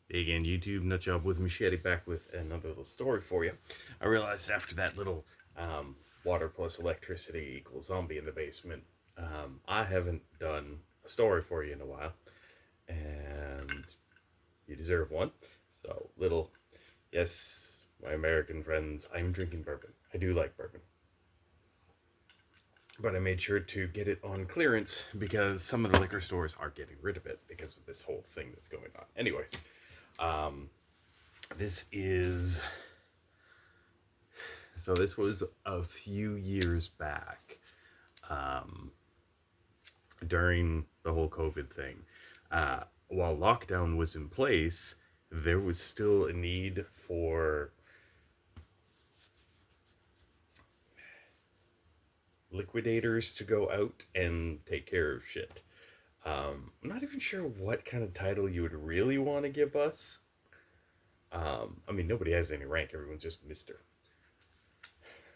Hey again, YouTube Nutjob with Machete back with another little story for you. I realized after that little water plus electricity equals zombie in the basement, I haven't done a story for you in a while, and you deserve one. So, yes, my American friends, I'm drinking bourbon. I do like bourbon. But I made sure to get it on clearance because some of the liquor stores are getting rid of it because of this whole thing that's going on. Anyways, um, this is this was a few years back, um, during the whole COVID thing. While lockdown was in place, there was still a need for liquidators to go out and take care of shit. I'm not even sure what kind of title you would really want to give us. I mean, nobody has any rank. Everyone's just Mister.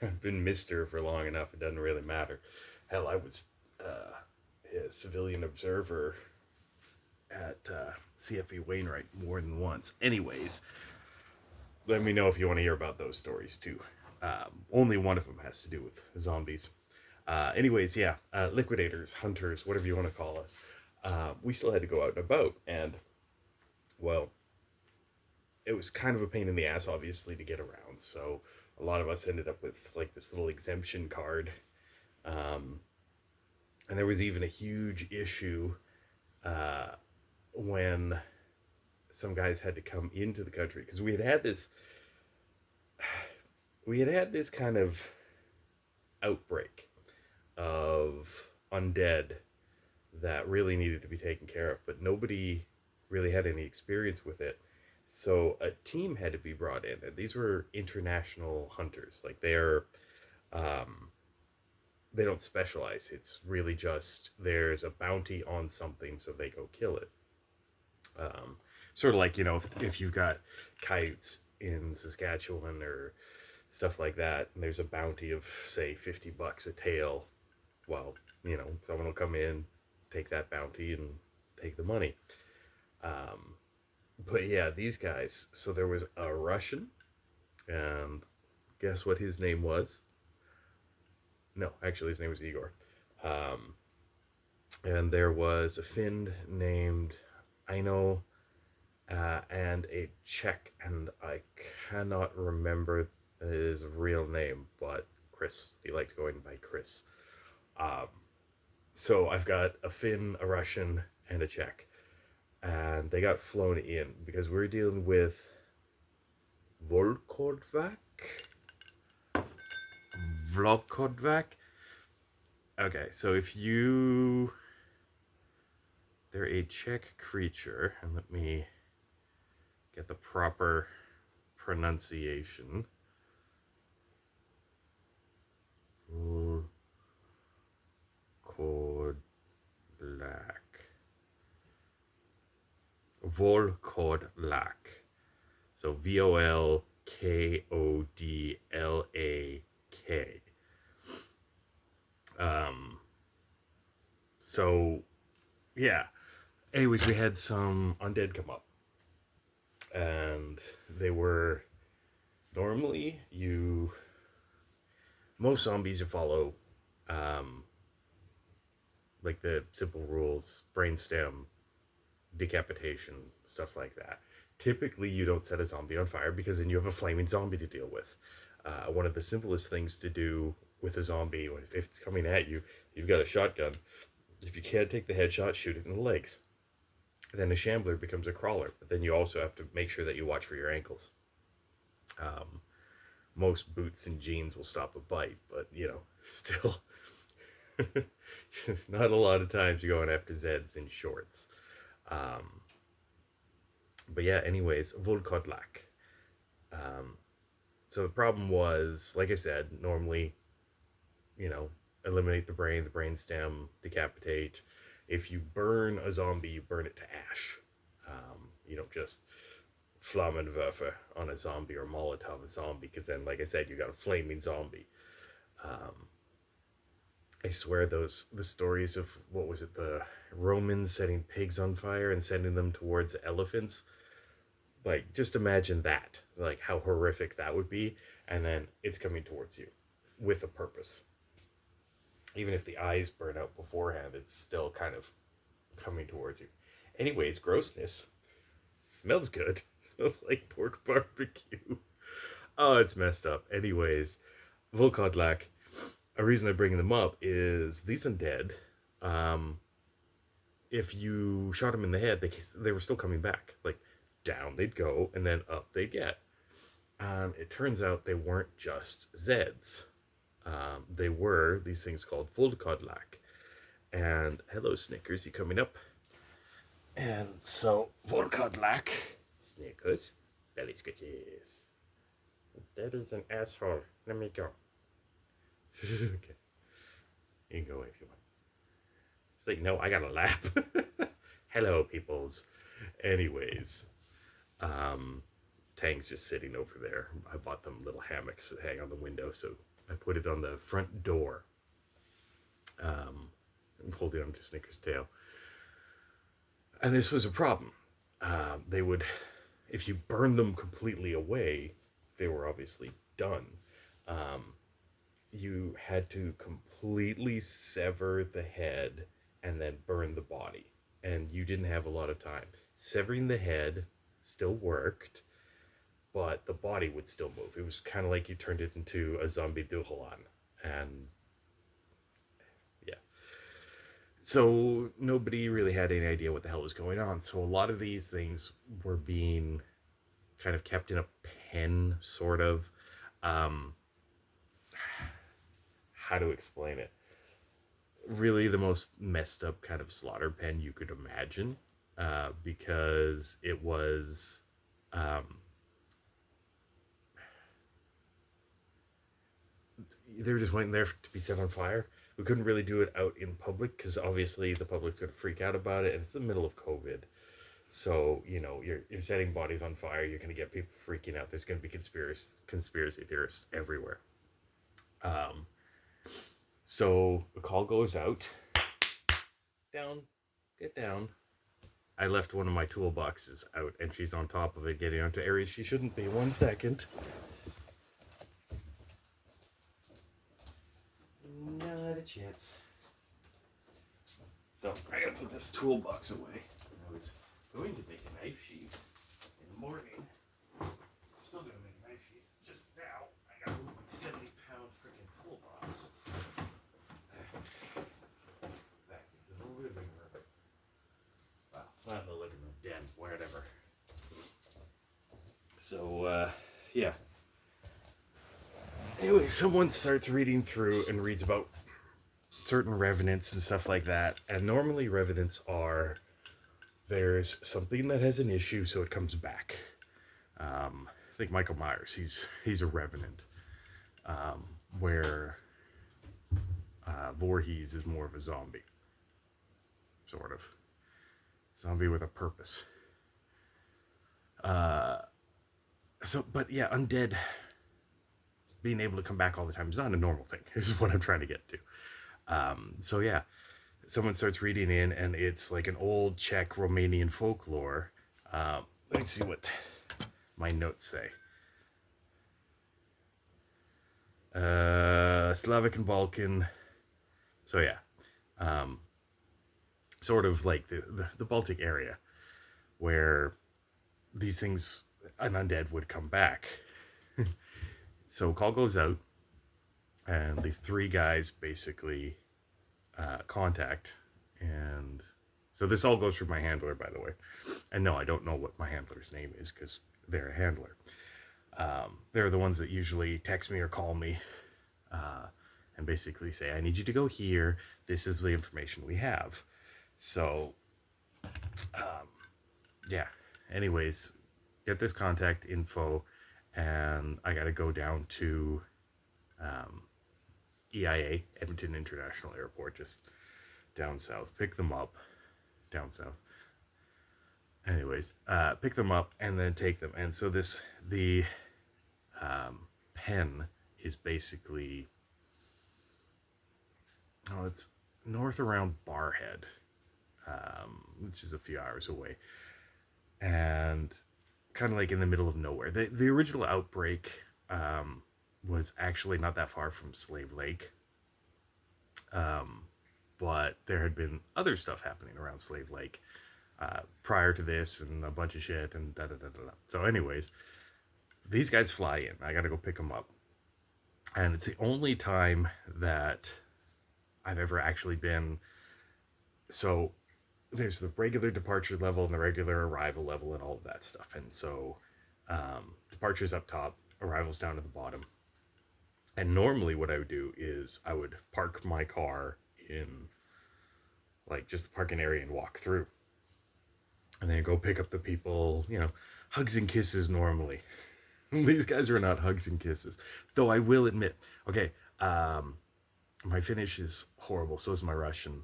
I've been Mister for long enough. It doesn't really matter. Hell, I was a civilian observer at CFE Wainwright more than once. Anyways, let me know if you want to hear about those stories too. Only one of them has to do with zombies. Anyways, yeah, liquidators, hunters, whatever you want to call us. We still had to go out and about, and well, it was kind of a pain in the ass, obviously, to get around. So a lot of us ended up with like this little exemption card, um, and there was even a huge issue uh, when some guys had to come into the country because we had had this kind of outbreak of undead that really needed to be taken care of, but nobody really had any experience with it. So a team had to be brought in, and these were international hunters. Like um, they don't specialize. It's really just there's a bounty on something, so they go kill it. Um, Sort of like if you've got coyotes in Saskatchewan or stuff like that, and there's a bounty of say $50 a tail. Well, someone will come in, take that bounty, and take the money. Um, but yeah, these guys. So there was a Russian, and guess what his name was? No, actually, his name was Igor. Um, and there was a Finn named Aino, and a Czech, and I cannot remember his real name, but Chris. He liked going by Chris. Um, so I've got a Finn, a Russian, and a Czech, and they got flown in because we're dealing with Volkodlak. Volkodlak. Okay, so if you, they're a Czech creature, and let me get the proper pronunciation. Volkodlak. Volkodlak. So Volkodlak. Um, so yeah. Anyways, we had some undead come up, and they were normally most zombies you follow, um, like the simple rules, brainstem, decapitation, stuff like that. Typically, you don't set a zombie on fire because then you have a flaming zombie to deal with. One of the simplest things to do with a zombie, if it's coming at you, you've got a shotgun. If you can't take the headshot, shoot it in the legs. Then a shambler becomes a crawler, but then you also have to make sure that you watch for your ankles. Um, most boots and jeans will stop a bite, but still, not a lot of times you're going after Zeds in shorts. Um, but yeah, anyways, Volkodlak. Um, so the problem was, like I said, normally, you know, eliminate the brain, the brain stem, decapitate. If you burn a zombie, you burn it to ash. You don't just Flammenwerfer on a zombie or Molotov a zombie, because then, like I said, you got a flaming zombie. Um, I swear the stories of, what was it, the Romans setting pigs on fire and sending them towards elephants. Like, just imagine that, like how horrific that would be, and then it's coming towards you with a purpose. Even if the eyes burn out beforehand, it's still kind of coming towards you. Anyways, grossness. Smells good. Smells like pork barbecue. Oh, it's messed up. Anyways, Volkodlak. A reason I'm bringing them up is these undead. Um, if you shot them in the head, they were still coming back. Like down they'd go, and then up they'd get. It turns out they weren't just Zeds. They were these things called Volkodlak. And hello, Snickers, you coming up? And so Volkodlak, Snickers, belly scratches. That is an asshole. Let me go. Okay, you can go if you want. It's like, no, I got a lap. Hello, peoples. Anyways, Tang's just sitting over there. I bought them little hammocks that hang on the window, so I put it on the front door. I'm holding on to Snicker's tail. And this was a problem. They would, if you burn them completely away, they were obviously done. You had to completely sever the head and then burn the body. And you didn't have a lot of time. Severing the head still worked, but the body would still move. It was kind of like you turned it into a zombie Duhalan. And yeah. So nobody really had any idea what the hell was going on. So a lot of these things were being kind of kept in a pen, sort of. How to explain it? Really the most messed up kind of slaughter pen you could imagine, because it was they were just waiting there to be set on fire. We couldn't really do it out in public because obviously the public's going to freak out about it, and it's the middle of COVID. So, you're setting bodies on fire, you're going to get people freaking out. There's going to be conspiracy theorists everywhere. So the call goes out. Down, get down. I left one of my toolboxes out, and she's on top of it, getting onto areas she shouldn't be. 1 second. Not a chance. So I gotta put this toolbox away. I was going to make a knife sheath in the morning. I'm still gonna make a knife sheath. Just now, I got a 70-pound freaking toolbox. Back into the living room. Well, not in the living room, den, whatever. So, yeah. Anyway, someone starts reading through and reads about certain revenants and stuff like that. And normally revenants are, there's something that has an issue, so it comes back. I think Michael Myers, he's a revenant. Where Voorhees is more of a zombie. Sort of. Zombie with a purpose. But yeah, undead being able to come back all the time is not a normal thing. This is what I'm trying to get to. So yeah, someone starts reading in, and it's like an old Czech Romanian folklore. Let me see what my notes say. Slavic and Balkan. So yeah, sort of like the Baltic area, where these things, an undead would come back. So call goes out, and these 3 guys basically contact, and so this all goes through my handler, by the way. And no, I don't know what my handler's name is because they're a handler. They're the ones that usually text me or call me and basically say, I need you to go here. This is the information we have. So, yeah. Anyways, get this contact info, and I got to go down to EIA, Edmonton International Airport, just down south. Pick them up down south. Anyways, pick them up and then take them. And so the pen is basically, it's north around Barhead, which is a few hours away. And kind of like in the middle of nowhere. The original outbreak was actually not that far from Slave Lake. Um, but there had been other stuff happening around Slave Lake prior to this, and a bunch of shit, and da da da da. So, anyways, these guys fly in. I got to go pick them up, and it's the only time that I've ever actually been. So, there's the regular departure level and the regular arrival level and all of that stuff, and so departure's up top, arrival's down at the bottom. And normally, what I would do is I would park my car in like just the parking area and walk through, and then go pick up the people. Hugs and kisses normally. These guys are not hugs and kisses, though. I will admit, okay, my Finnish is horrible. So is my Russian.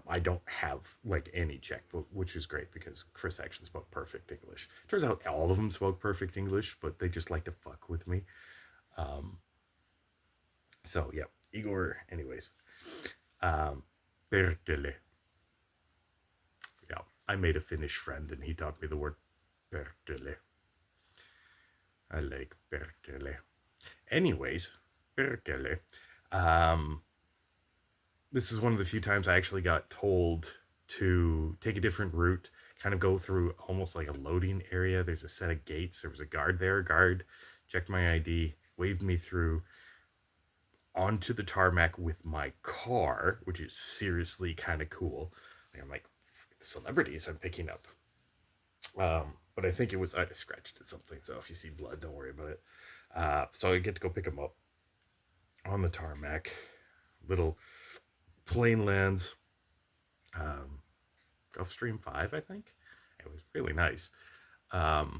I don't have like any Czech, which is great because Chris actually spoke perfect English. Turns out all of them spoke perfect English, but they just like to fuck with me. So yeah, Igor. Anyways, perkele. Yeah, I made a Finnish friend, and he taught me the word perkele. I like perkele. Anyways, perkele. This is one of the few times I actually got told to take a different route, kind of go through almost like a loading area. There's a set of gates. There was a guard there. Guard checked my ID, waved me through onto the tarmac with my car, which is seriously kind of cool. I'm like, the celebrities I'm picking up. But I think I scratched at something, so if you see blood, don't worry about it. So I get to go pick them up on the tarmac. Little plane lands. Gulfstream 5, I think. It was really nice. The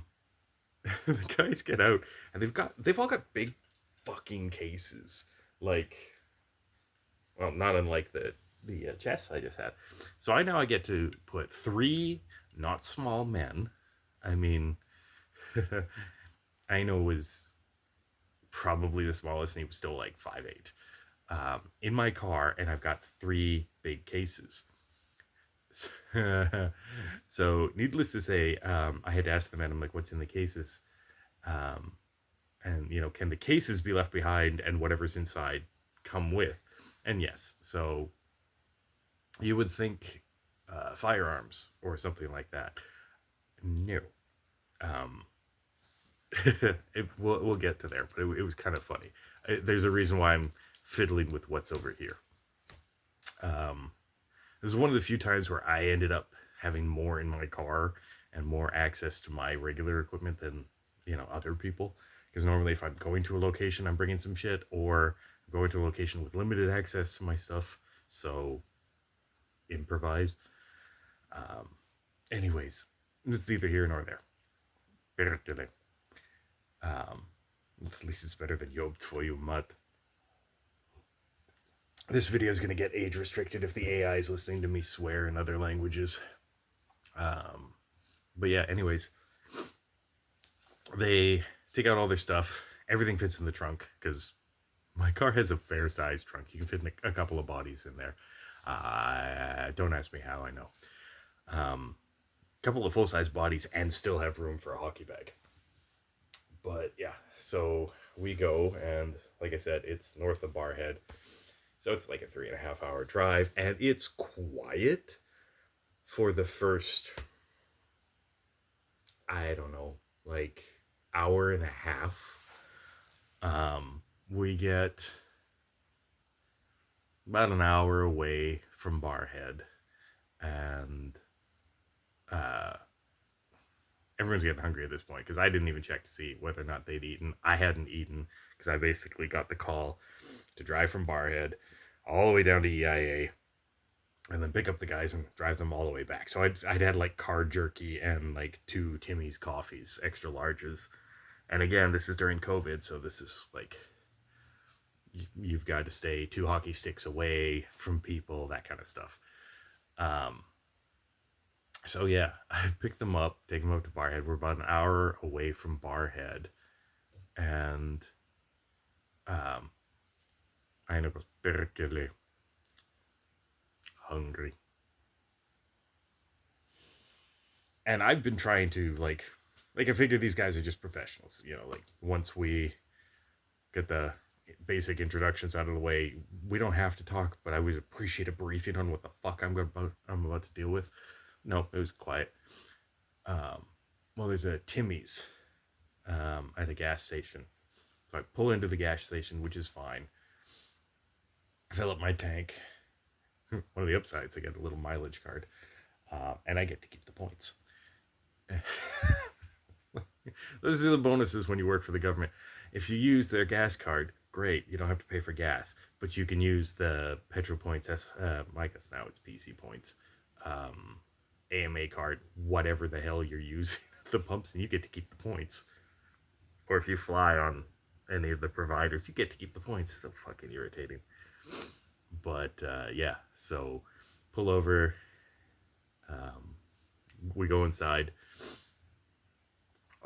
guys get out, and they've all got big fucking cases. Like, well, not unlike the chess I just had. So I get to put 3 not small men. I mean, Aino was probably the smallest, and he was still like 5'8". In my car, and I've got 3 big cases. So needless to say, I had to ask the man, I'm like, what's in the cases? And can the cases be left behind and whatever's inside come with? And yes. So you would think firearms or something like that. No. We'll get to there, but it was kind of funny. There's a reason why I'm fiddling with what's over here. This is one of the few times where I ended up having more in my car and more access to my regular equipment than other people. Because normally, if I'm going to a location, I'm bringing some shit, or I'm going to a location with limited access to my stuff. So improvise. Anyways, it's neither here nor there. At least it's better than Job Tvoyu Mat. This video is going to get age restricted if the AI is listening to me swear in other languages. But yeah, anyways, they take out all their stuff. Everything fits in the trunk because my car has a fair sized trunk. You can fit a couple of bodies in there. Don't ask me how I know. Couple of full size bodies and still have room for a hockey bag. But yeah, so we go, and like I said, it's north of Barhead. So it's like a 3.5 hour drive, and it's quiet for the first, I don't know, like hour and a half. We get about an hour away from Barhead, and everyone's getting hungry at this point because I didn't even check to see whether or not they'd eaten. I hadn't eaten because I basically got the call to drive from Barhead all the way down to EIA and then pick up the guys and drive them all the way back. So I'd had like car jerky and like 2 Timmy's coffees, extra larges. And again, this is during COVID, so this is like, you've got to stay 2 hockey sticks away from people, that kind of stuff. So yeah, I picked them up, take them up to Barhead. We're about an hour away from Barhead, and Aina goes, perkele, hungry. And I've been trying to like Like, I figure these guys are just professionals. You know, like, once we get the basic introductions out of the way, we don't have to talk, but I would appreciate a briefing on what the fuck I'm about to deal with. No, it was quiet. Well, there's a Timmy's at a gas station. So I pull into the gas station, which is fine. I fill up my tank. One of the upsides, I get a little mileage card. And I get to keep the points. Those are the bonuses when you work for the government. If you use their gas card, great. You don't have to pay for gas. But you can use the petrol points. I guess now it's PC points. AMA card, whatever the hell you're using at the pumps, and you get to keep the points. Or if you fly on any of the providers, you get to keep the points. It's so fucking irritating. But yeah, so pull over. We go inside.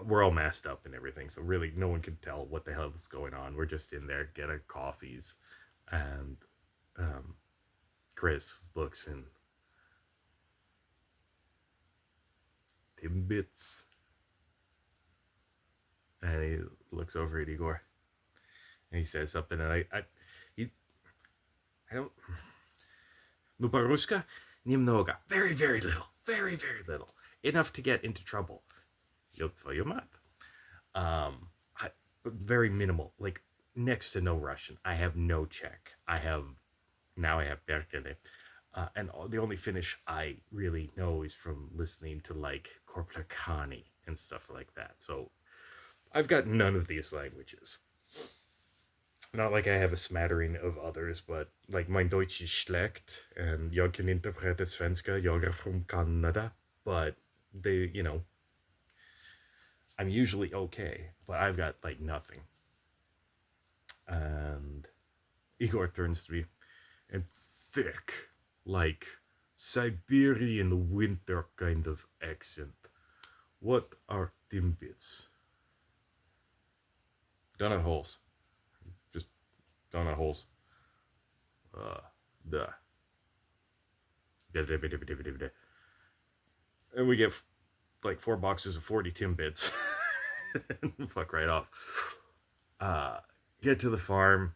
We're all masked up and everything, so really no one can tell what the hell is going on. We're just in there, get our coffees, and Chris looks in. Timbits. And he looks over at Igor. And he says something, and I don't... No Barushka? Nimnoga. Very, very little. Very, very little. Enough to get into trouble. But very minimal. Like, next to no Russian. I have no Czech. Now I have Berkele. And the only Finnish I really know is from listening to, like, Korplakani and stuff like that. So I've got none of these languages. Not like I have a smattering of others, but like mein Deutsch is schlecht, and jag kan inte prata svenska, jag är from Canada, but they, I'm usually okay, but I've got like nothing. And Igor turns to me, and thick, like Siberian winter kind of accent. What are timbits? Donut holes. Just donut holes. And we get like 4 boxes of 40 Timbits. Fuck right off. Get to the farm.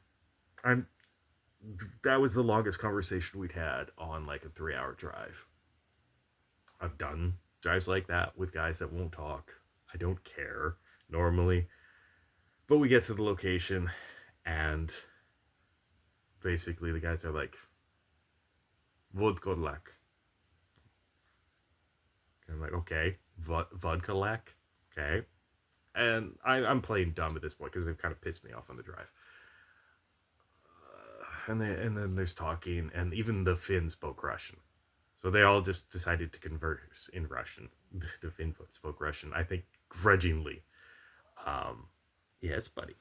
That was the longest conversation we'd had on like a 3-hour drive. I've done drives like that with guys that won't talk. I don't care normally. But we get to the location, and basically the guys are like, Volkodlak. And I'm like, okay, Volkodlak, okay. And I'm playing dumb at this point because they've kind of pissed me off on the drive. And then there's talking, and even the Finn spoke Russian. So they all just decided to converse in Russian. The Finn spoke Russian, I think, grudgingly. Yes, buddy.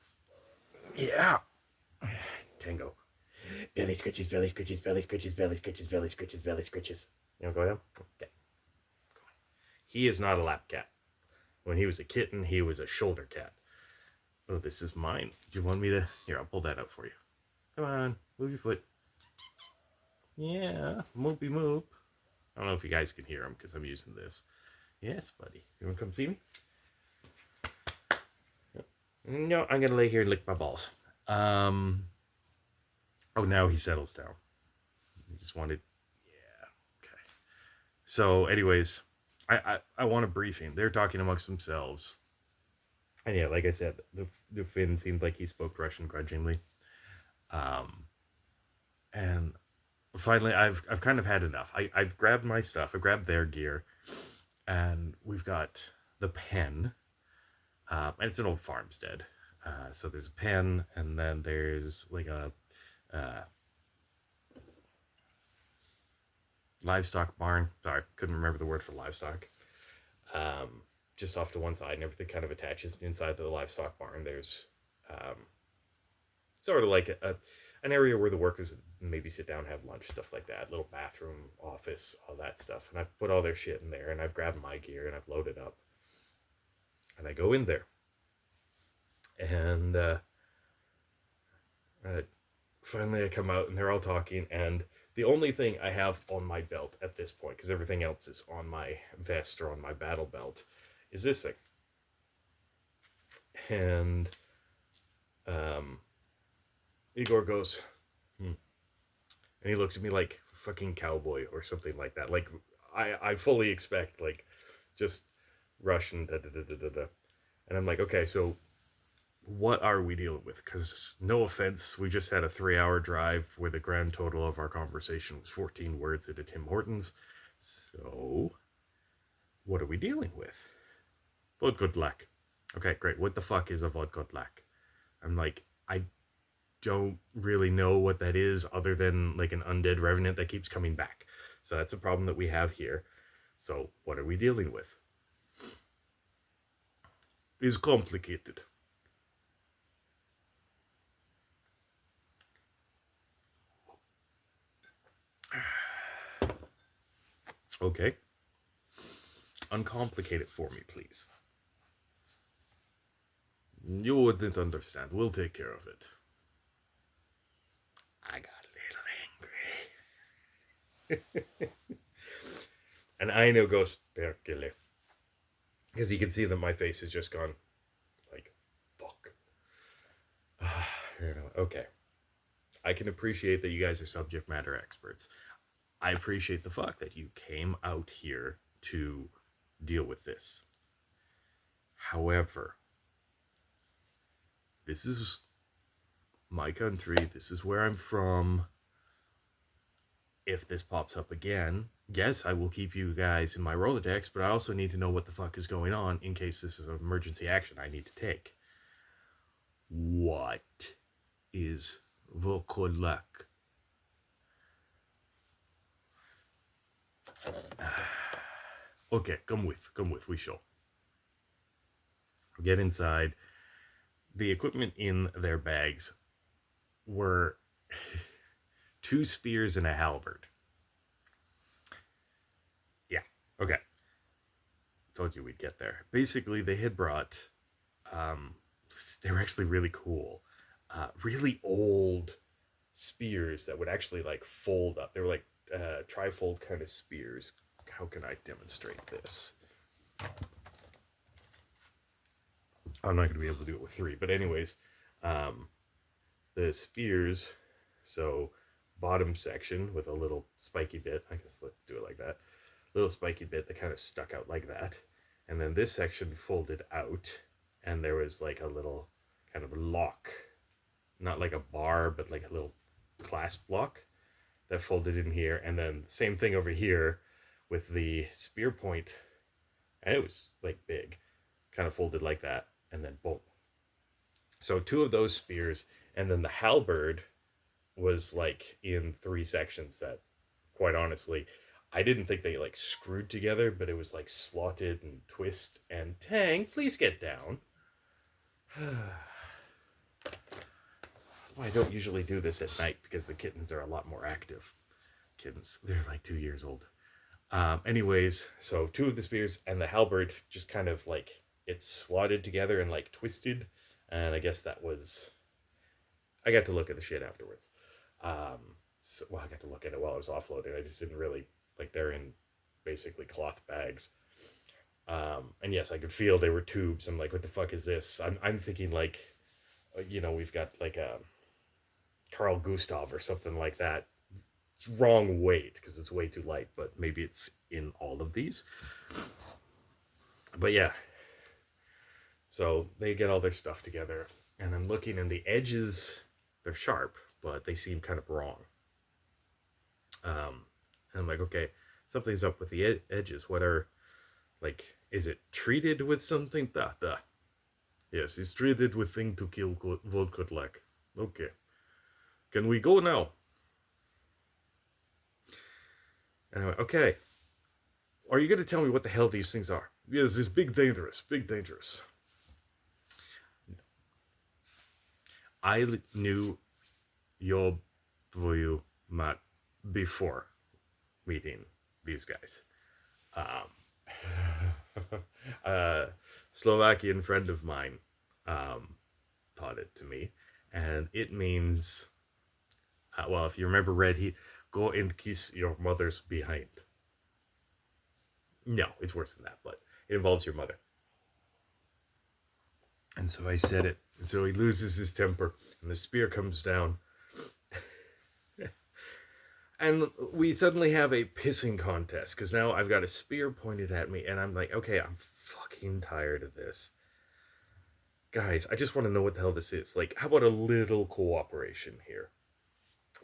Yeah. Tango. Belly scritches, belly scritches, belly scritches, belly scritches, belly scritches, belly scritches. You want to go down? Okay. He is not a lap cat. When he was a kitten, he was a shoulder cat. Oh, this is mine. Do you want me to... Here, I'll pull that out for you. Come on, move your foot. Yeah, moopy moop. I don't know if you guys can hear him because I'm using this. Yes, buddy. You want to come see me? No, I'm going to lay here and lick my balls. Oh, now he settles down. He just wanted... Yeah, okay. So, anyways, I want a briefing. They're talking amongst themselves. And yeah, like I said, the Finn seemed like he spoke Russian grudgingly. And finally, I've kind of had enough. I've grabbed my stuff. I grabbed their gear. And we've got the pen. And it's an old farmstead. So there's a pen, and then there's like a livestock barn. Sorry, couldn't remember the word for livestock. Just off to one side, and everything kind of attaches inside the livestock barn. There's sort of like an area where the workers would maybe sit down, have lunch, stuff like that. Little bathroom, office, all that stuff. And I've put all their shit in there, and I've grabbed my gear, and I've loaded up. And I go in there. And finally I come out, and they're all talking, and the only thing I have on my belt at this point, because everything else is on my vest or on my battle belt, is this thing. And Igor goes, and he looks at me like fucking cowboy or something like that. Like I fully expect like just Russian da da da da da da. And I'm like, okay, so what are we dealing with? Because no offense, we just had a 3-hour drive where the grand total of our conversation was 14 words at a Tim Hortons. So what are we dealing with? Volkodlak. Okay, great. What the fuck is a Volkodlak? I'm like, I don't really know what that is other than like an undead revenant that keeps coming back. So that's a problem that we have here. So what are we dealing with? It's complicated. Okay. Uncomplicate it for me, please. You wouldn't understand. We'll take care of it. I got a little angry. And Aino goes, Perkele. Because you can see that my face has just gone, like, fuck. Okay. I can appreciate that you guys are subject matter experts. I appreciate the fact that you came out here to deal with this. However, this is my country. This is where I'm from. If this pops up again, yes, I will keep you guys in my Rolodex, but I also need to know what the fuck is going on in case this is an emergency action I need to take. What is Volkodlak? Okay, come with, we shall. Get inside. The equipment in their bags were 2 spears and a halberd. Yeah, okay. Told you we'd get there. Basically, they had brought, they were actually really cool, really old spears that would actually like fold up. They were like trifold kind of spears. How can I demonstrate this? I'm not going to be able to do it with 3, but anyways, the spears, so bottom section with a little spiky bit, I guess let's do it like that, little spiky bit that kind of stuck out like that, and then this section folded out, and there was like a little kind of lock, not like a bar, but like a little clasp lock that folded in here, and then same thing over here with the spear point, and it was like big, kind of folded like that, and then boom. So 2 of those spears, and then the halberd was like in 3 sections that, quite honestly, I didn't think they like screwed together, but it was like slotted and twist and Tang, please get down. That's why I don't usually do this at night, because the kittens are a lot more active. Kittens, they're like 2 years old. Anyways, so 2 of the spears and the halberd just kind of like, it's slotted together and like twisted, and I guess that was, I got to look at the shit afterwards. So, well, I got to look at it while I was offloading. I just didn't really, like, they're in basically cloth bags. And yes, I could feel they were tubes. I'm like, what the fuck is this? I'm thinking like, you know, we've got like a Carl Gustav or something like that. It's wrong weight because it's way too light, but maybe it's in all of these. But yeah, so they get all their stuff together, and I'm looking, and the edges, they're sharp, but they seem kind of wrong. And I'm like, okay, something's up with the edges. What are, like, is it treated with something? Da. Yes, it's treated with thing to kill Volkodlak. Okay. Can we go now? And I went, okay. Are you going to tell me what the hell these things are? Yes, it's big dangerous. I knew your Voyu Matt before meeting these guys. A Slovakian friend of mine taught it to me, and it means, well, if you remember Red Heat, go and kiss your mother's behind. No, it's worse than that, but it involves your mother. And so I said it. And so he loses his temper, and the spear comes down. And we suddenly have a pissing contest, because now I've got a spear pointed at me, and I'm like, okay, I'm fucking tired of this. Guys, I just want to know what the hell this is. Like, how about a little cooperation here?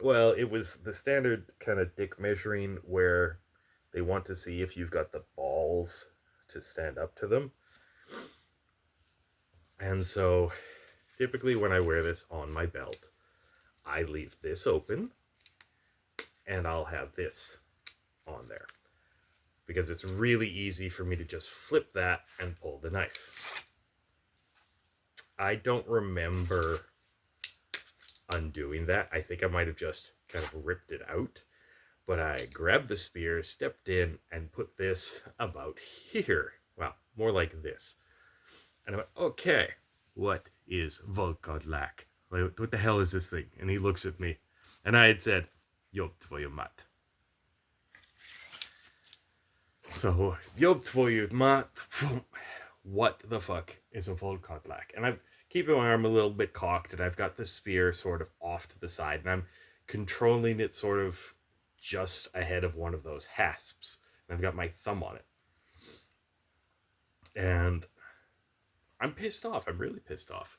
Well, it was the standard kind of dick measuring where they want to see if you've got the balls to stand up to them. And so typically when I wear this on my belt, I leave this open and I'll have this on there, because it's really easy for me to just flip that and pull the knife. I don't remember undoing that. I think I might have just kind of ripped it out, but I grabbed the spear, stepped in, and put this about here. Well, more like this. And I went, okay, what is Volkodlak? What the hell is this thing? And he looks at me. And I had said, Jobb tvoju mat. So, Jobb tvoju mat. What the fuck is a Volkodlak? And I'm keeping my arm a little bit cocked, and I've got the spear sort of off to the side, and I'm controlling it sort of just ahead of one of those hasps. And I've got my thumb on it. And I'm pissed off. I'm really pissed off.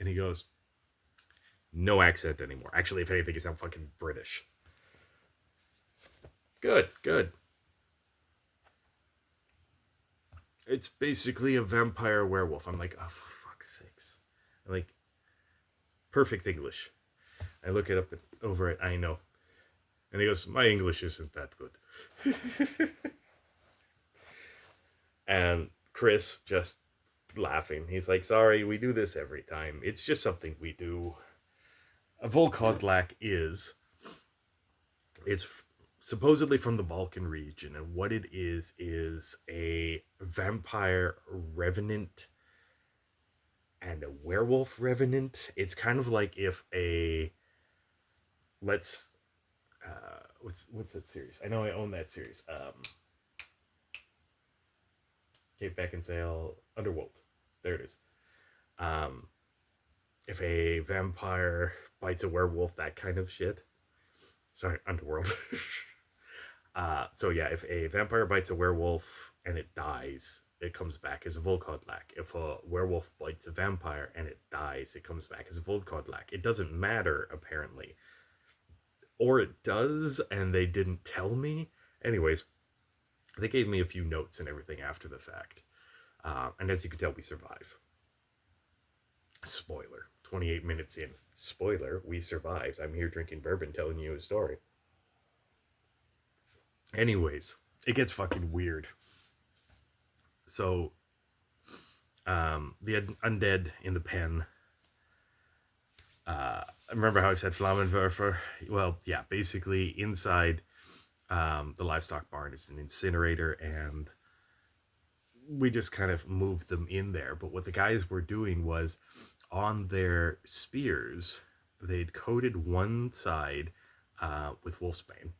And he goes, no accent anymore. Actually, if anything, you sound fucking British. Good, good. It's basically a vampire werewolf. I'm like, oh, for fuck's sakes. I'm like, perfect English. I look it up over it. I know. And he goes, my English isn't that good. And Chris just laughing. He's like, sorry, we do this every time. It's just something we do. A Volkodlak it's supposedly from the Balkan region, and what it is a vampire revenant and a werewolf revenant. It's kind of like if what's that series? I know I own that series. Kate Beckinsale, Underworld. There it is. If a vampire bites a werewolf, that kind of shit. Sorry, Underworld. So yeah, if a vampire bites a werewolf and it dies, it comes back as a Volkodlak. If a werewolf bites a vampire and it dies, it comes back as a Volkodlak. It doesn't matter, apparently. Or it does, and they didn't tell me. Anyways, they gave me a few notes and everything after the fact. And as you can tell, we survive. Spoiler. 28 minutes in. Spoiler, we survived. I'm here drinking bourbon telling you a story. Anyways, it gets fucking weird. So, the undead in the pen. Remember how I said Flammenwerfer? Well, yeah, basically inside the livestock barn is an incinerator, and we just kind of moved them in there. But what the guys were doing was, on their spears, they'd coated one side with wolfsbane.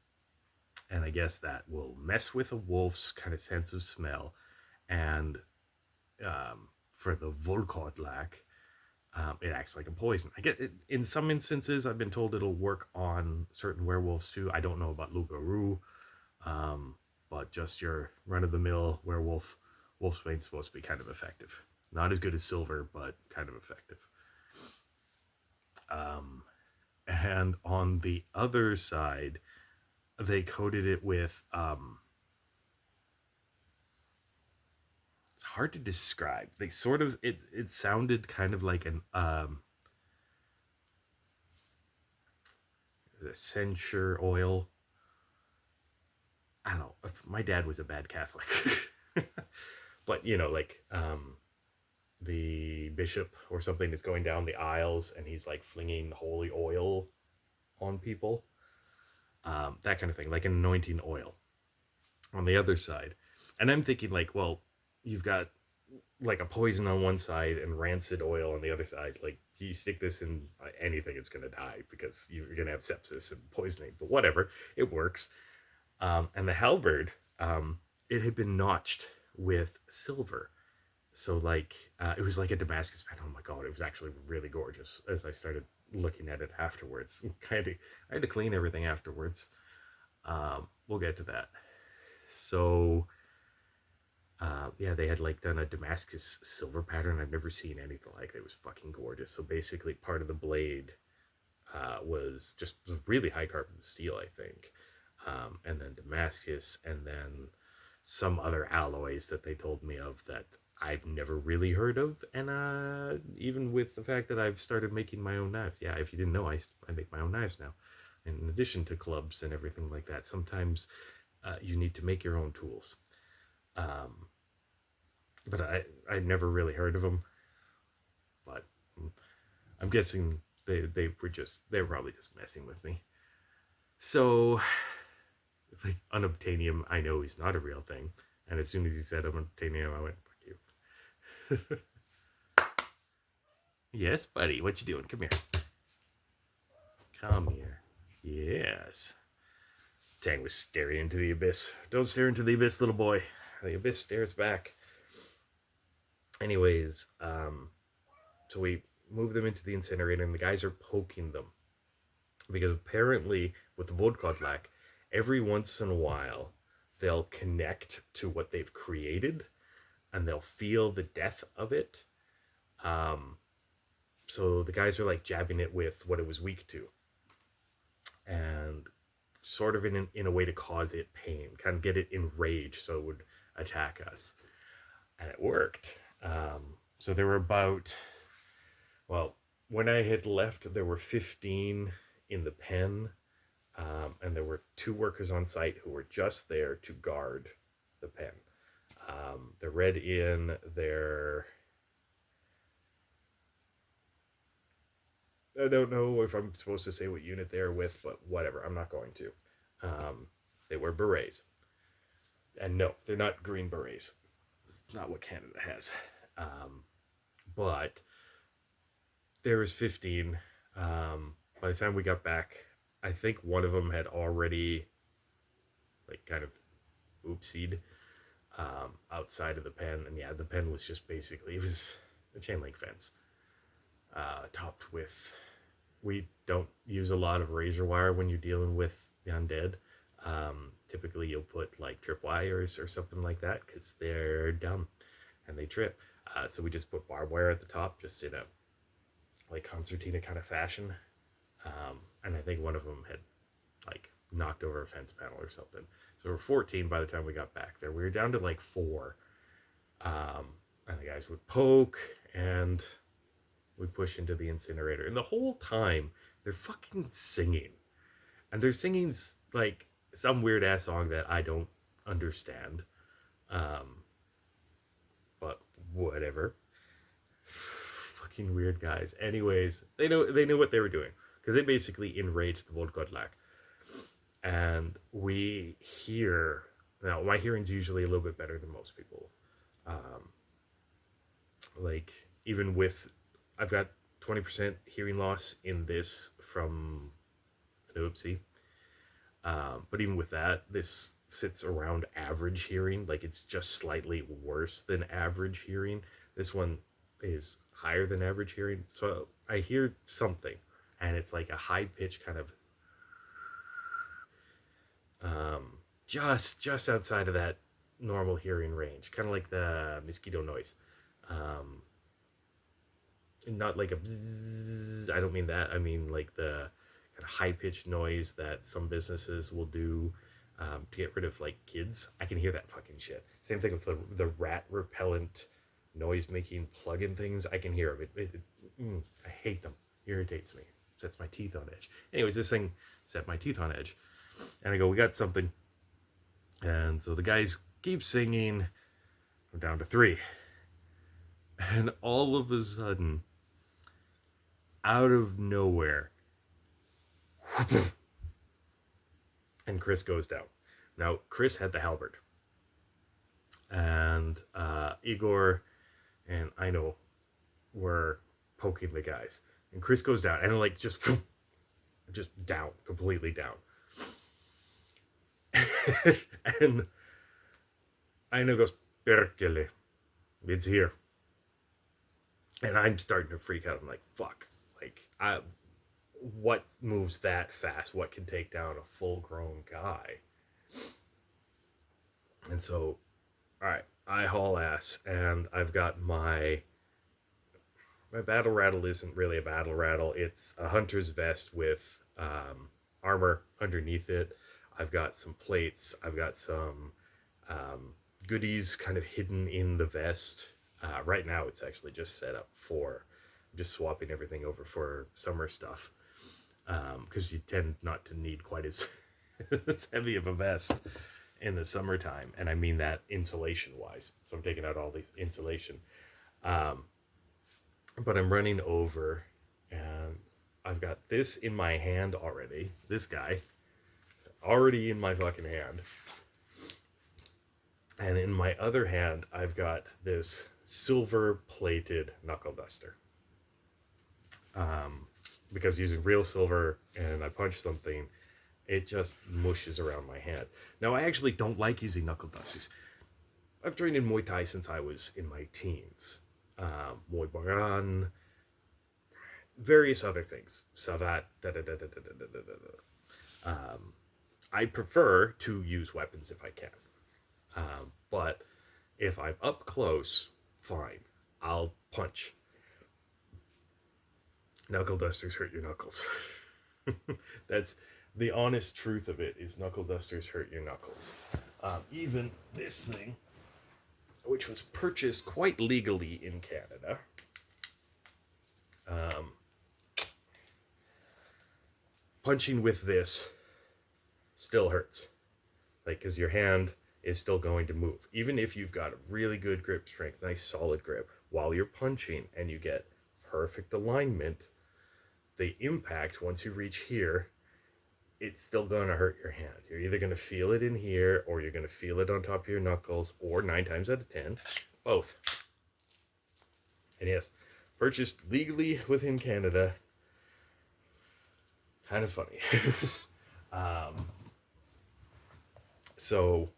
And I guess that will mess with a wolf's kind of sense of smell. And for the Volkodlak, it acts like a poison. I get it, in some instances, I've been told it'll work on certain werewolves too. I don't know about Lugaru, but just your run-of-the-mill werewolf, wolfsbane's supposed to be kind of effective. Not as good as silver, but kind of effective. And on the other side, they coated it with it's hard to describe. They sort of it sounded kind of like an censure oil. I don't know. My dad was a bad Catholic. But you know, like the bishop or something is going down the aisles and he's like flinging holy oil on people. That kind of thing, like an anointing oil on the other side. And I'm thinking like, well, you've got like a poison on one side and rancid oil on the other side. Like, do you stick this in anything, it's going to die because you're going to have sepsis and poisoning. But whatever, it works. And the halberd, it had been notched with silver. So like it was like a Damascus pen. Oh my god, it was actually really gorgeous. As I started looking at it afterwards, kind of I had to clean everything afterwards. We'll get to that. So yeah, they had like done a Damascus silver pattern. I've never seen anything like it. It was fucking gorgeous. So basically, part of the blade was just was really high carbon steel, I think, and then Damascus, and then some other alloys that they told me of that I've never really heard of. And even with the fact that I've started making my own knives, yeah, if you didn't know, I make my own knives now. And in addition to clubs and everything like that, sometimes you need to make your own tools. Um, but I never really heard of them. But I'm guessing they were probably just messing with me. So like unobtainium, I know is not a real thing. And as soon as he said unobtainium, I went, fuck you. Yes, buddy, what you doing? Come here. Come here. Yes. Tang was staring into the abyss. Don't stare into the abyss, little boy. The abyss stares back. Anyways, so we move them into the incinerator, and the guys are poking them. Because apparently, with Volkodlak, every once in a while, they'll connect to what they've created, and they'll feel the death of it. So the guys are like jabbing it with what it was weak to, and sort of in a way to cause it pain, kind of get it enraged so it would attack us. And it worked. So there were about, well, when I had left, there were 15 in the pen, and there were 2 workers on site who were just there to guard the pen. They're read in, they're, I don't know if I'm supposed to say what unit they're with, but whatever, I'm not going to. They wear berets. And no, they're not green berets. It's not what Canada has. But there was 15. By the time we got back, I think one of them had already, like, kind of oopsied outside of the pen. And yeah, the pen was just basically, it was a chain link fence topped with, we don't use a lot of razor wire when you're dealing with the undead. Typically you'll put like tripwires or something like that because they're dumb and they trip. So we just put barbed wire at the top, just in a like concertina kind of fashion. And I think one of them had like knocked over a fence panel or something. So we were 14 by the time we got back there. We were down to like 4. And the guys would poke and we push into the incinerator. And the whole time they're fucking singing. And they're singing like some weird ass song that I don't understand. But whatever. Fucking weird guys. Anyways, they knew what they were doing because they basically enraged the Volkodlak. And we hear, now my hearing's usually a little bit better than most people's. Like even with, I've got 20% hearing loss in this from an oopsie. But even with that, this sits around average hearing. Like it's just slightly worse than average hearing. This one is higher than average hearing. So I hear something and it's like a high pitch kind of just outside of that normal hearing range, kind of like the mosquito noise. Not like a bzzz, I don't mean that. I mean like the kind of high pitched noise that some businesses will do to get rid of like kids. I can hear that fucking shit. Same thing with the rat repellent noise making plug-in things. I can hear them. I hate them. Irritates me. Sets my teeth on edge. Anyways, this thing set my teeth on edge. And I go, we got something. And so the guys keep singing. I'm down to 3. And all of a sudden, out of nowhere, and Chris goes down. Now, Chris had the halberd. And Igor and I know were poking the guys. And Chris goes down and like just down, completely down. And Aino goes, Perkele, it's here. And I'm starting to freak out. I'm like, fuck. Like, what moves that fast? What can take down a full grown guy? And so, all right, I haul ass, and I've got my battle rattle isn't really a battle rattle. It's a hunter's vest with armor underneath it. I've got some plates. I've got some goodies kind of hidden in the vest. Right now, it's actually just set up for just swapping everything over for summer stuff because you tend not to need quite as, as heavy of a vest in the summertime. And I mean that insulation wise. So I'm taking out all these insulation. Um, but I'm running over and I've got this in my hand already. This guy already in my fucking hand. And in my other hand, I've got this silver plated knuckle duster. Because using real silver and I punch something, it just mushes around my hand. Now, I actually don't like using knuckle dusters. I've trained in Muay Thai since I was in my teens. Muay Baran, various other things. Savat, da da da da da da da da. I prefer to use weapons if I can. But if I'm up close, fine. I'll punch. Knuckle dusters hurt your knuckles. That's the honest truth of it, is knuckle dusters hurt your knuckles. Even this thing, which was purchased quite legally in Canada, punching with this still hurts. Like, because your hand is still going to move. Even if you've got a really good grip strength, nice solid grip, while you're punching and you get perfect alignment, the impact, once you reach here, it's still going to hurt your hand. You're either going to feel it in here, or you're going to feel it on top of your knuckles, or 9 times out of 10, both. And yes, purchased legally within Canada. Kind of funny. So,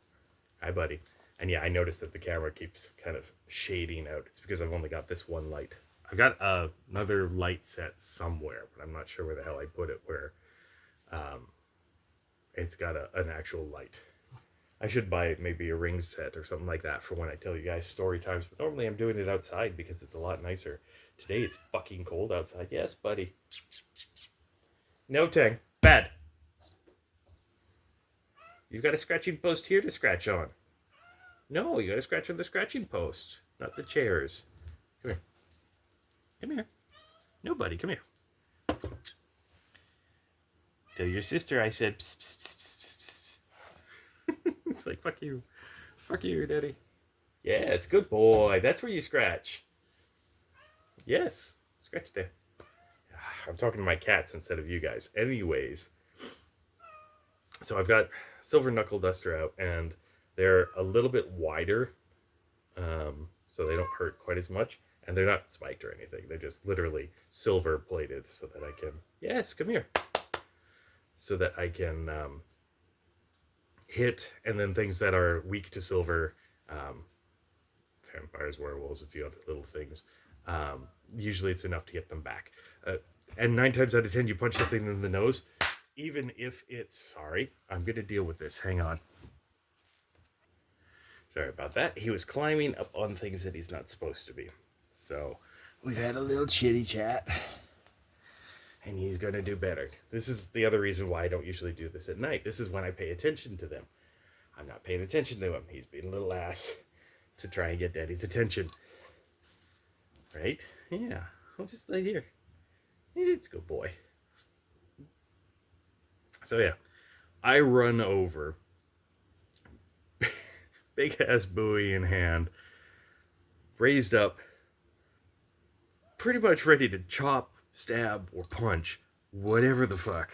hi buddy. And yeah, I noticed that the camera keeps kind of shading out. It's because I've only got this one light. I've got another light set somewhere, but I'm not sure where the hell I put it, where it's got an actual light. I should buy maybe a ring set or something like that for when I tell you guys story times, but normally I'm doing it outside because it's a lot nicer. Today it's fucking cold outside. Yes, buddy. No, Tang. Bad. You've got a scratching post here to scratch on. No, you got to scratch on the scratching post, not the chairs. Come here. Come here. No, buddy, come here. Tell your sister I said psst, psst, psst, psst, psst, psst. It's like, fuck you. Fuck you, daddy. Yes, good boy. That's where you scratch. Yes, scratch there. I'm talking to my cats instead of you guys. Anyways, so I've got silver knuckle duster out, and they're a little bit wider, so they don't hurt quite as much, and they're not spiked or anything. They're just literally silver plated so that I can, yes, come here, so that I can hit, and then things that are weak to silver, vampires, werewolves, a few other little things, usually it's enough to get them back. And 9 times out of 10, you punch something in the nose, even if it's, sorry, I'm going to deal with this. Hang on. Sorry about that. He was climbing up on things that he's not supposed to be. So we've had a little chitty chat, and he's going to do better. This is the other reason why I don't usually do this at night. This is when I pay attention to them. I'm not paying attention to him. He's being a little ass to try and get Daddy's attention. Right? Yeah. I'll just lay here. It's a good boy. So yeah, I run over, big ass buoy in hand, raised up, pretty much ready to chop, stab, or punch whatever the fuck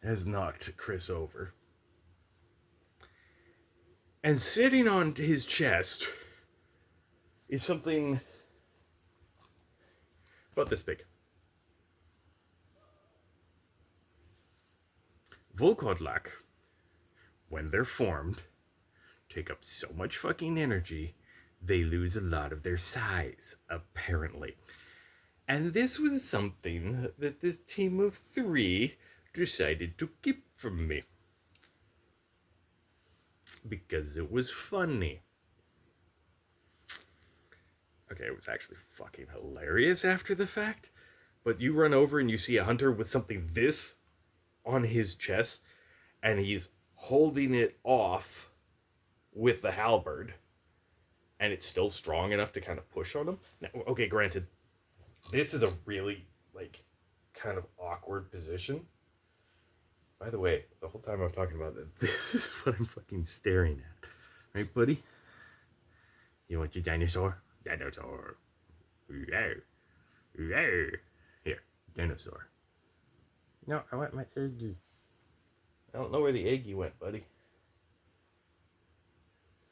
has knocked Chris over. And sitting on his chest is something about this big. Volkodlak, when they're formed, take up so much fucking energy they lose a lot of their size, apparently. And this was something that this team of 3 decided to keep from me. Because it was funny. Okay, it was actually fucking hilarious after the fact. But you run over and you see a hunter with something this on his chest, and he's holding it off with the halberd, and it's still strong enough to kind of push on him. Now, okay, granted, this is a really, like, kind of awkward position. By the way, the whole time I'm talking about it, this is what I'm fucking staring at. Right, buddy? You want your dinosaur? Dinosaur. Rawr. Rawr. Here, dinosaur. No, I want my eggie. I don't know where the eggie went, buddy.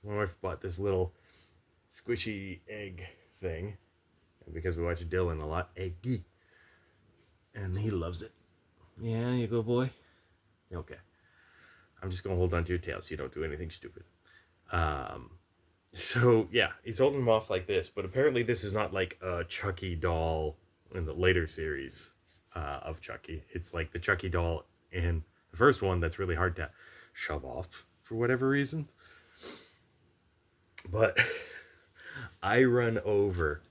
My wife bought this little squishy egg thing. And because we watch Dylan a lot, eggie. And he loves it. Yeah, you go, boy. Okay. I'm just going to hold on to your tail so you don't do anything stupid. So, yeah, he's holding him off like this. But apparently this is not like a Chucky doll in the later series of Chucky. It's like the Chucky doll in the first one that's really hard to shove off for whatever reason. But I run over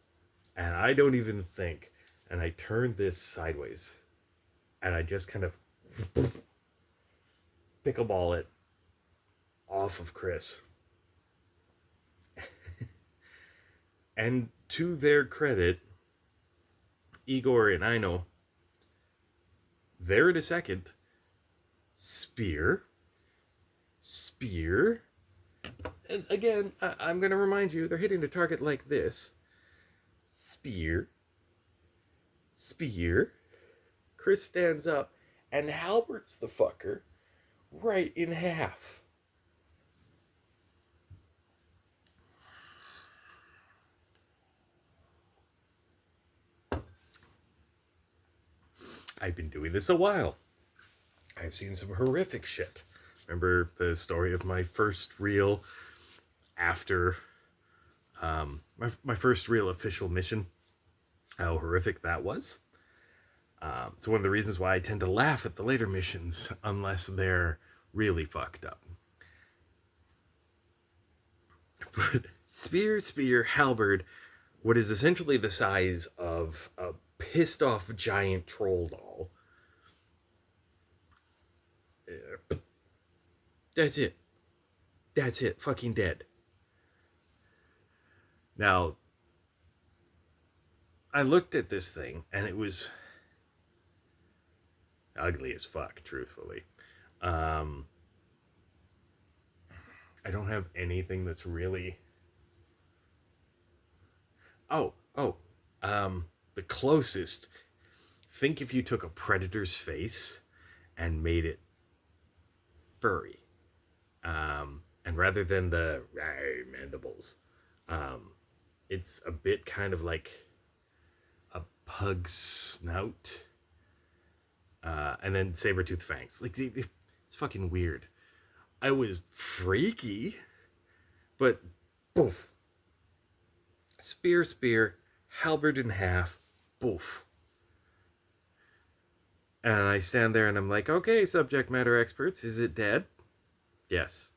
and I don't even think. And I turn this sideways. And I just kind of pickleball it off of Chris. And to their credit, Igor and Ino, there in a second, spear. And again, I'm going to remind you, they're hitting the target like this. Spear. Chris stands up and halberts the fucker right in half. I've been doing this a while. I've seen some horrific shit. Remember the story of my first real after my first real official mission? How horrific that was. It's one of the reasons why I tend to laugh at the later missions unless they're really fucked up. But spear, halberd, what is essentially the size of a pissed off giant troll doll. That's it. Fucking dead. Now, I looked at this thing and it was ugly as fuck, truthfully. I don't have anything that's really... the closest. Think if you took a predator's face and made it furry. And rather than the mandibles, it's a bit kind of like a pug's snout. And then saber-toothed fangs. Like, it's fucking weird. I was freaky, but boof. Spear, halberd in half, boof. And I stand there and I'm like, okay, subject matter experts, is it dead? Yes.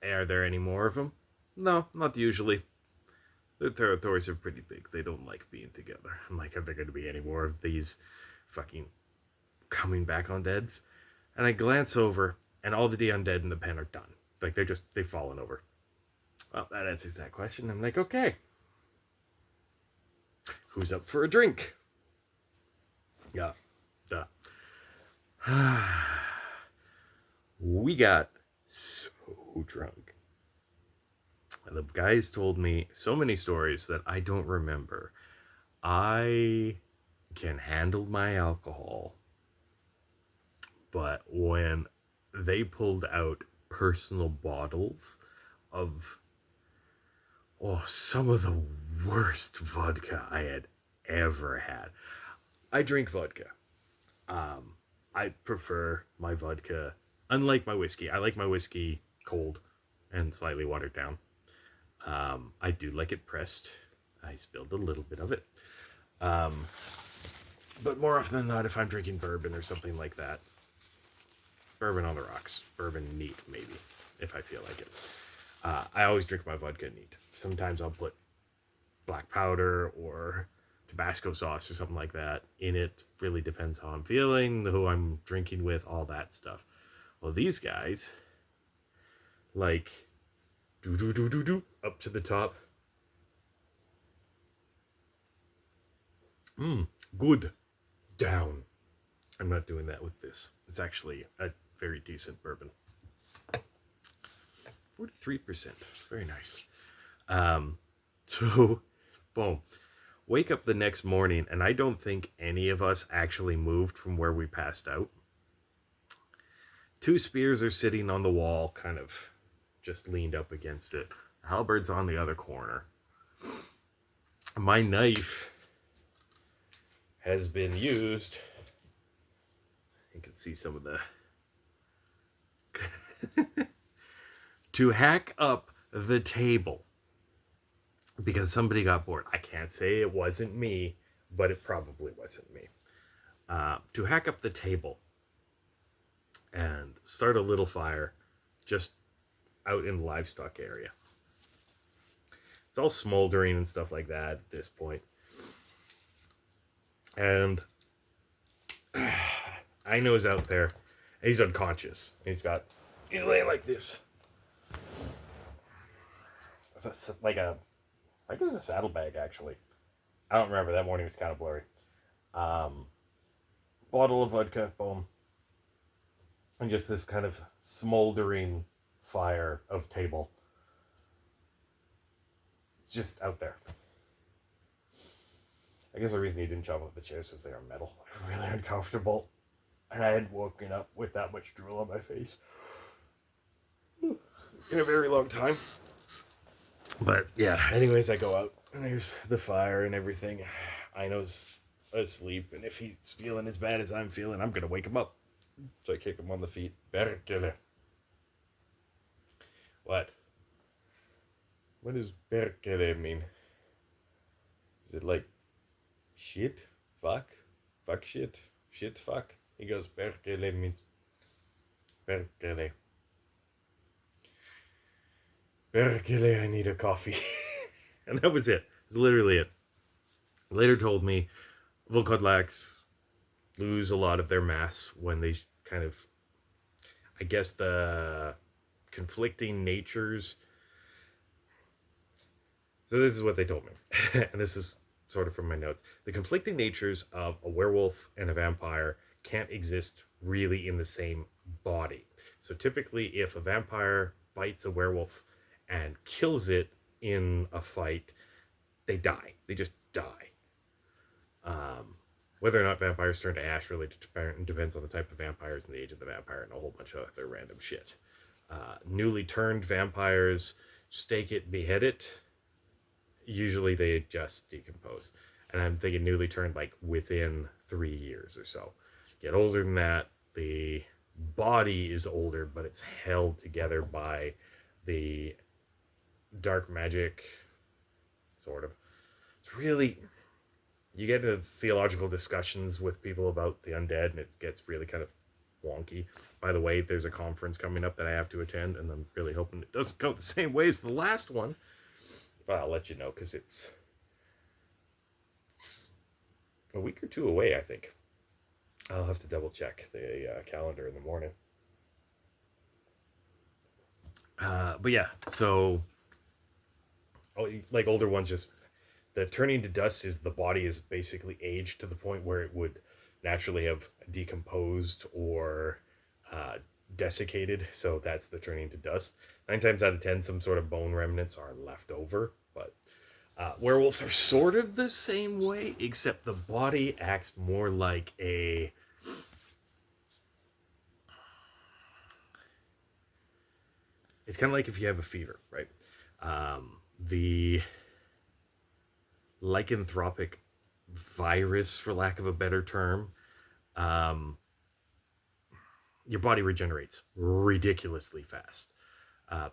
Are there any more of them? No, not usually. Their territories are pretty big. They don't like being together. I'm like, are there going to be any more of these fucking coming back undeads? And I glance over, and all the undead in the pen are done. Like, they've fallen over. Well, that answers that question. I'm like, okay. Who's up for a drink? Yeah. Duh. We got so drunk. And the guys told me so many stories that I don't remember. I can handle my alcohol. But when they pulled out personal bottles of some of the worst vodka I had ever had. I drink vodka. I prefer my vodka, unlike my whiskey. I like my whiskey cold and slightly watered down. I do like it pressed. I spilled a little bit of it. Um, but more often than not, if I'm drinking bourbon or something like that, bourbon on the rocks, bourbon neat, maybe, if I feel like it. I always drink my vodka neat. Sometimes I'll put black powder or Tabasco sauce or something like that in it. Really depends how I'm feeling, who I'm drinking with, all that stuff. Well, these guys, like, do up to the top. Good. Down. I'm not doing that with this. It's actually a very decent bourbon. 43%. Very nice. So, boom. Wake up the next morning, and I don't think any of us actually moved from where we passed out. 2 spears are sitting on the wall, kind of just leaned up against it. The halberd's on the other corner. My knife has been used. You can see some of the to hack up the table because somebody got bored. I can't say it wasn't me, but it probably wasn't me. To hack up the table and start a little fire just out in the livestock area. It's all smoldering and stuff like that at this point. And I know he's out there. He's unconscious. He's laying like this. Like I think it was a saddlebag, actually. I don't remember. That morning was kind of blurry. Bottle of vodka, boom. And just this kind of smoldering fire of table. It's just out there. I guess the reason he didn't chop up the chairs is they are metal. Really uncomfortable. And I had woken up with that much drool on my face in a very long time. But yeah, anyways, I go out and there's the fire and everything. Aino's asleep, and if he's feeling as bad as I'm feeling, I'm gonna wake him up. So I kick him on the feet. Berkele. What? What does berkele mean? Is it like shit? Fuck? Fuck shit? Shit fuck? He goes, berkele means berkele. Berkele, I need a coffee. And that was it. It was literally it. Later told me Volkodlaks lose a lot of their mass when they kind of, I guess, the conflicting natures. So this is what they told me. And this is sort of from my notes. The conflicting natures of a werewolf and a vampire can't exist really in the same body. So typically if a vampire bites a werewolf and kills it in a fight, they die. They just die. Whether or not vampires turn to ash really depends on the type of vampires and the age of the vampire and a whole bunch of other random shit. Newly turned vampires stake it, behead it. Usually they just decompose. And I'm thinking newly turned like within 3 years or so. Get older than that, the body is older, but it's held together by the dark magic, sort of. It's really, you get into theological discussions with people about the undead, and it gets really kind of wonky. By the way, there's a conference coming up that I have to attend, and I'm really hoping it doesn't go the same way as the last one. But I'll let you know, because it's a week or two away, I think. I'll have to double check the calendar in the morning. But yeah, so like older ones, just the turning to dust is the body is basically aged to the point where it would naturally have decomposed or desiccated. So that's the turning to dust. 9 times out of 10, some sort of bone remnants are left over. But werewolves are sort of the same way, except the body acts more like a... It's kind of like if you have a fever, right? The lycanthropic virus, for lack of a better term, your body regenerates ridiculously fast.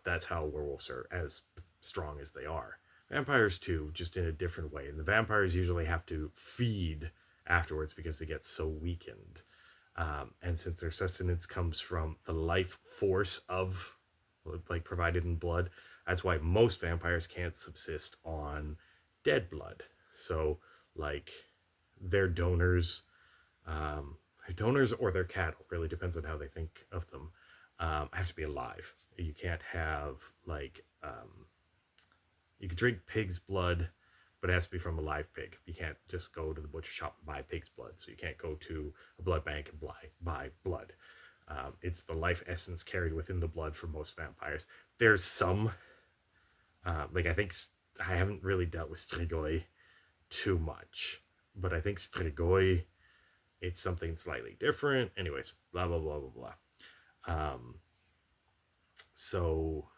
That's how werewolves are, as strong as they are. Vampires too, just in a different way. And the vampires usually have to feed afterwards because they get so weakened. And since their sustenance comes from the life force of, like, provided in blood, that's why most vampires can't subsist on dead blood. So, like, their donors, donors or their cattle, really depends on how they think of them, have to be alive. You can't have, like, you can drink pig's blood, but it has to be from a live pig. You can't just go to the butcher shop and buy pig's blood. So you can't go to a blood bank and buy blood. It's the life essence carried within the blood for most vampires. There's some, like, I haven't really dealt with Strigoi too much, but I think Strigoi, it's something slightly different. Anyways, blah, blah, blah, blah, blah. So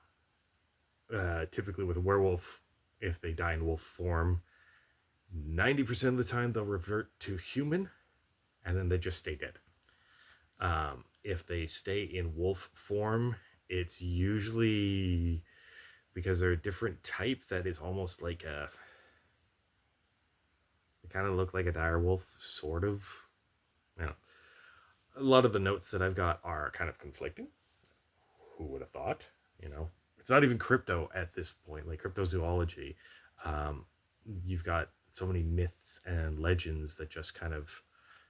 typically with a werewolf, if they die in wolf form, 90% of the time they'll revert to human, and then they just stay dead. If they stay in wolf form, it's usually because they're a different type that is almost like they kind of look like a dire wolf, sort of. You know, a lot of the notes that I've got are kind of conflicting. Who would have thought? You know, it's not even crypto at this point, like cryptozoology. You've got so many myths and legends that just kind of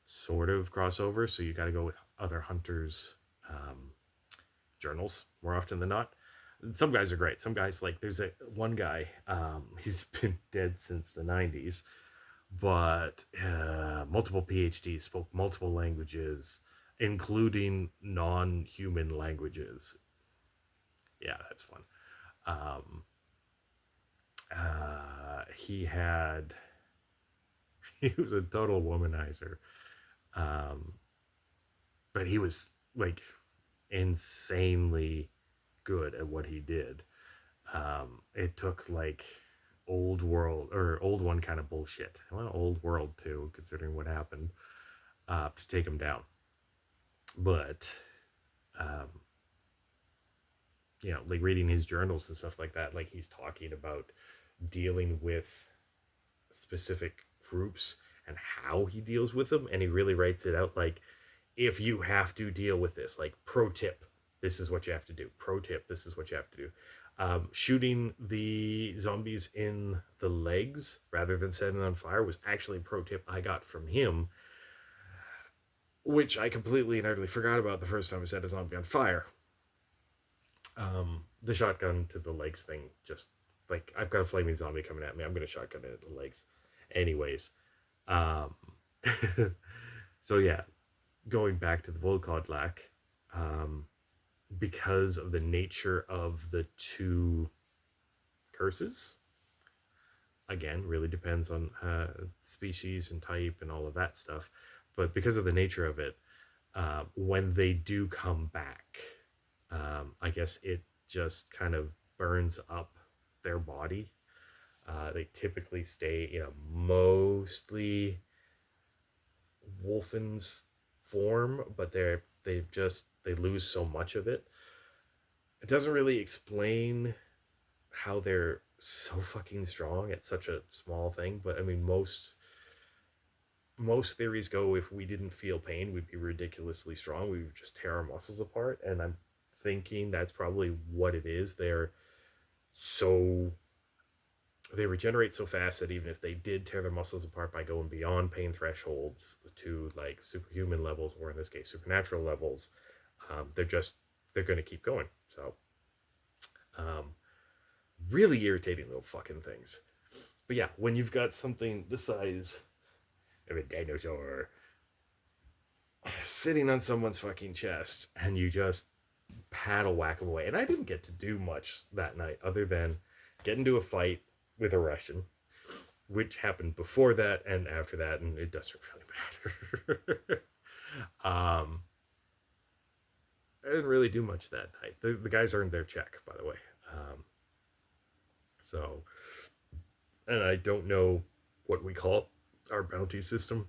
sort of cross over, so you got to go with other hunters' journals more often than not. Some guys are great. Some guys, like, there's one guy, he's been dead since the 90s, but multiple PhDs, spoke multiple languages, including non-human languages. Yeah, that's fun. He was a total womanizer, but he was, like, insanely good at what he did. It took, like, old one kind of bullshit, well, old world too, considering what happened, to take him down. But you know, like, reading his journals and stuff like that, like, he's talking about dealing with specific groups and how he deals with them, and he really writes it out, like, if you have to deal with this, like, pro tip, this is what you have to do. Pro tip, this is what you have to do. Shooting the zombies in the legs rather than setting on fire was actually a pro tip I got from him, which I completely and utterly forgot about the first time I set a zombie on fire. The shotgun to the legs thing, just, like, I've got a flaming zombie coming at me, I'm going to shotgun it at the legs. Anyways, so yeah, going back to the Volkodlak, because of the nature of the two curses, again, really depends on species and type and all of that stuff, but because of the nature of it, when they do come back, I guess it just kind of burns up their body. They typically stay in a mostly wolfen's form, but they lose so much of it. It doesn't really explain how they're so fucking strong at such a small thing, but I mean, most theories go, if we didn't feel pain, we'd be ridiculously strong. We would just tear our muscles apart, and I'm thinking that's probably what it is. They regenerate so fast that even if they did tear their muscles apart by going beyond pain thresholds to, like, superhuman levels, or in this case supernatural levels, they're going to keep going. So really irritating little fucking things. But yeah, when you've got something the size of a dinosaur sitting on someone's fucking chest, and you just paddle whack them away. And I didn't get to do much that night other than get into a fight with a Russian, which happened before that and after that, and it doesn't really matter. I didn't really do much that night. The guys earned their check, by the way. So, and I don't know what we call our bounty system.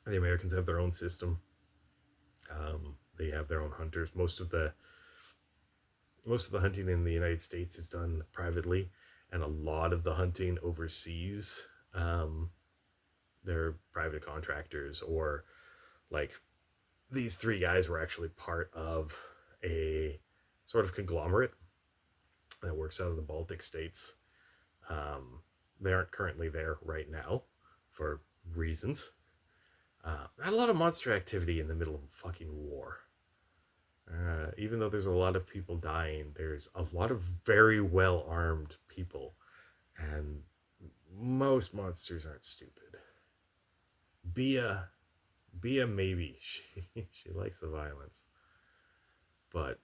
The Americans have their own system. They have their own hunters. Most of the most of the hunting in the United States is done privately, and a lot of the hunting overseas, um, they're private contractors, or like these three guys were actually part of a sort of conglomerate that works out of the Baltic states. Um, they aren't currently there right now for reasons. Not a lot of monster activity in the middle of a fucking war. Even though there's a lot of people dying, there's a lot of very well armed people, and most monsters aren't stupid. Bia, Bia, maybe she likes the violence, but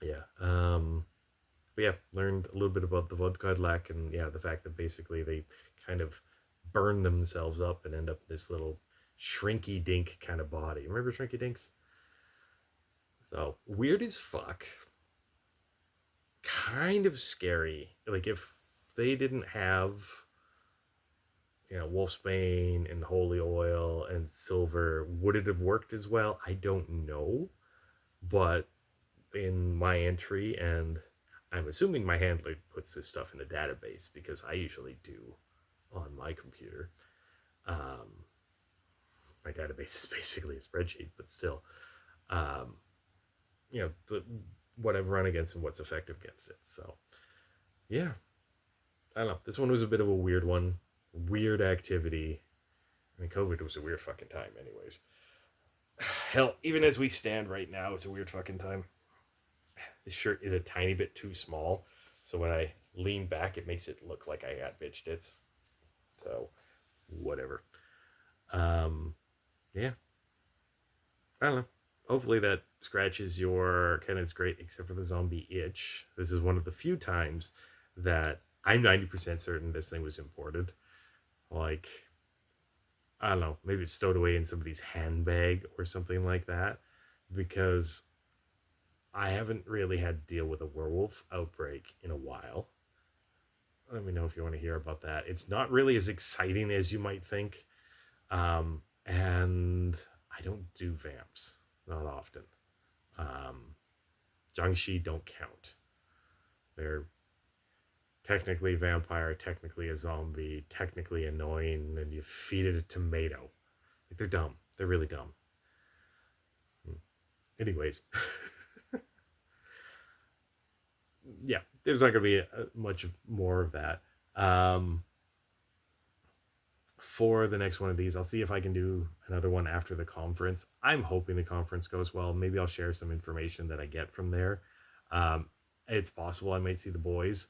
yeah. But yeah, learned a little bit about the Volkodlak, and yeah, the fact that basically they kind of burn themselves up and end up this little shrinky dink kind of body. Remember shrinky dinks? So weird as fuck. Kind of scary. Like if they didn't have, wolfsbane and holy oil and silver, would it have worked as well? I don't know. But in my entry, and I'm assuming my handler puts this stuff in a database because I usually do on my computer. Um, my database is basically a spreadsheet, but still, um, what I've run against and what's effective against it. So, yeah, I don't know. This one was a bit of a weird one. Weird activity. I mean, COVID was a weird fucking time, anyways. Hell, even as we stand right now, it's a weird fucking time. This shirt is a tiny bit too small, so when I lean back, it makes it look like I got bitch tits. So, whatever. Yeah. I don't know. Hopefully that scratches your kind of great, except for the zombie itch. This is one of the few times that I'm 90% certain this thing was imported. Like, I don't know, maybe it's stowed away in somebody's handbag or something like that, because I haven't really had to deal with a werewolf outbreak in a while. Let me know if you want to hear about that. It's not really as exciting as you might think. And I don't do vamps, not often. Jiangshi don't count. They're technically vampire, technically a zombie, technically annoying, and you feed it a tomato. Like, they're dumb. They're really dumb. Anyways, yeah, there's not going to be much more of that. For the next one of these, I'll see if I can do another one after the conference. I'm hoping the conference goes well. Maybe I'll share some information that I get from there. It's possible I might see the boys,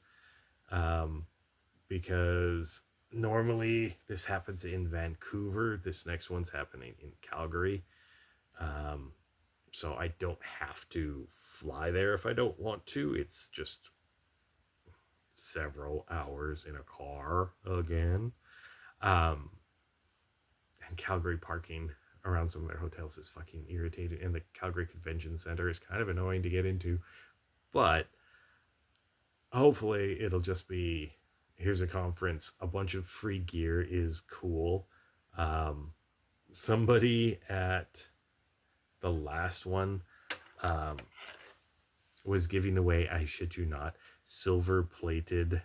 because normally this happens in Vancouver. This next one's happening in Calgary. So I don't have to fly there if I don't want to. It's just several hours in a car again. And Calgary parking around some of their hotels is fucking irritating. And the Calgary Convention Center is kind of annoying to get into. But hopefully it'll just be, here's a conference, a bunch of free gear is cool. Somebody at the last one was giving away, I shit you not, silver plated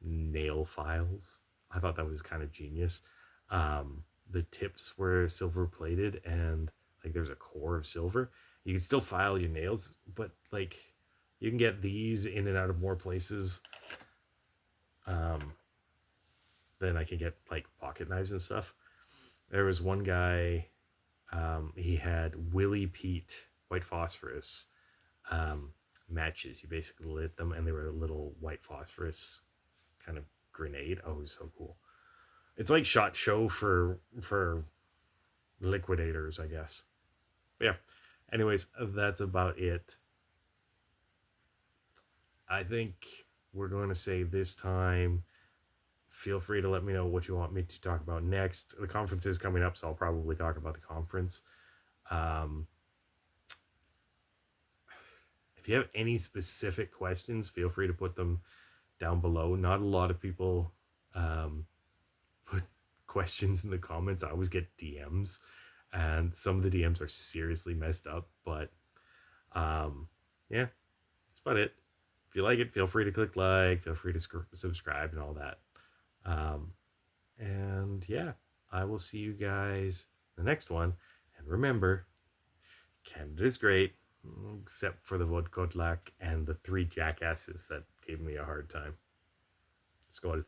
nail files. I thought that was kind of genius. The tips were silver plated, and like there's a core of silver. You can still file your nails, but like you can get these in and out of more places than I can get like pocket knives and stuff. There was one guy, he had Willie Pete white phosphorus matches. You basically lit them, and they were a little white phosphorus kind of grenade. Oh, it was so cool. It's like SHOT Show for liquidators, I guess. But yeah. Anyways, that's about it. I think we're going to say this time. Feel free to let me know what you want me to talk about next. The conference is coming up, so I'll probably talk about the conference. If you have any specific questions, feel free to put them down below. Not a lot of people put questions in the comments. I always get DMs, and some of the DMs are seriously messed up, but Yeah, that's about it. If you like it, feel free to click like, feel free to subscribe and all that. Um, and yeah, I will see you guys in the next one. And remember, Canada is great, except for the Volkodlak and the three jackasses that gave me a hard time. Skål.